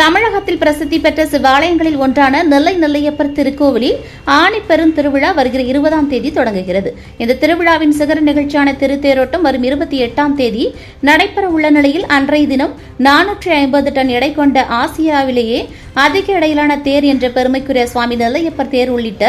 தமிழகத்தில் பிரசித்தி பெற்ற சிவாலயங்களில் ஒன்றான நெல்லை நெல்லையப்பர் திருக்கோவிலில் ஆனி பெருந்திருவிழா வருகிற 20ஆம் தேதி தொடங்குகிறது. இந்த திருவிழாவின் சிகர நிகழ்ச்சியான திருத்தேரோட்டம் வரும் 28ஆம் தேதி நடைபெற உள்ள நிலையில் அன்றைய தினம் 450 டன் எடை கொண்ட ஆசியாவிலேயே அதிக எடையிலான தேர் என்ற பெருமைக்குரிய சுவாமி நெல்லையப்பர் தேர் உள்ளிட்ட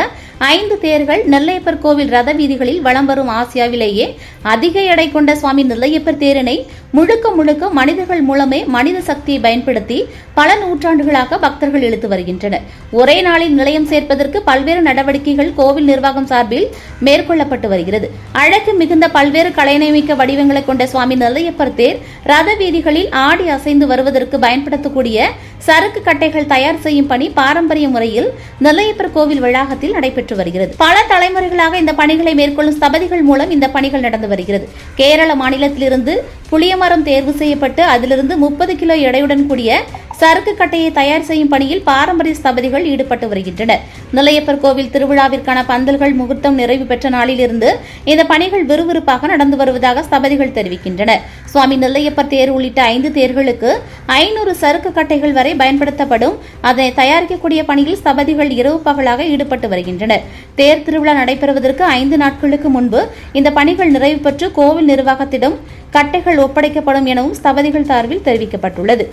5 தேர்கள் நெல்லையப்பர் கோவில் ரத வீதிகளில் வலம் வரும். ஆசியாவிலேயே அதிக எடை கொண்ட சுவாமி நெல்லையப்பர் தேரினை முழுக்க முழுக்க மனிதர்கள் மூலமே மனித சக்தியை பயன்படுத்தி பல நூற்றாண்டுகளாக பக்தர்கள் இழுத்து வருகின்றனர். ஒரே நாளில் நிலையம் சேர்ப்பதற்கு பல்வேறு நடவடிக்கைகள் கோவில் நிர்வாகம் சார்பில் மேற்கொள்ளப்பட்டு வருகிறது. அழகு மிகுந்த பல்வேறு கலைநயமிக்க வடிவங்களை கொண்ட சுவாமி நெல்லையப்பர் தேர் ரத வீதிகளில் ஆடி அசைந்து வருவதற்கு பயன்படுத்தக்கூடிய சரக்கு கட்டைகள் தயார் செய்யும் பணி பாரம்பரிய முறையில் நெல்லையப்பர் கோவில் வளாகத்தில் நடைபெற்று வருகிறது. பல தலைமுறைகளாக இந்த பணிகளை மேற்கொள்ளும் ஸ்தபதிகள் மூலம் இந்த பணிகள் நடந்து வருகிறது. கேரள மாநிலத்திலிருந்து புளியமரம் தேர்வு செய்யப்பட்டு அதிலிருந்து 30 கிலோ எடையுடன் கூடிய சரக்கு கட்டையை தயார் செய்யும் பணியில் பாரம்பரிய ஸ்தபதிகள் ஈடுபட்டு வருகின்றனர். நெல்லையப்பர் கோவில் திருவிழாவிற்கான பந்தல்கள் முகூர்த்தம் நிறைவு பெற்ற நாளிலிருந்து இந்த பணிகள் விறுவிறுப்பாக நடந்து வருவதாக ஸ்தபதிகள் தெரிவிக்கின்றனர். சுவாமி நெல்லையப்பர் தேர் உள்ளிட்ட 5 தேர்களுக்கு 500 சரக்கு கட்டைகள் வரை பயன்படுத்தப்படும். அதனை தயாரிக்கக்கூடிய பணியில் ஸ்தபதிகள் இரவு பகலாக ஈடுபட்டு வருகின்றனர். தேர் திருவிழா நடைபெறுவதற்கு 5 நாட்களுக்கு முன்பு இந்த பணிகள் நிறைவு பெற்று கோவில் நிர்வாகத்திடம் கட்டைகள் ஒப்படைக்கப்படும் எனவும் ஸ்தபதிகள் சார்பில் தெரிவிக்கப்பட்டுள்ளது.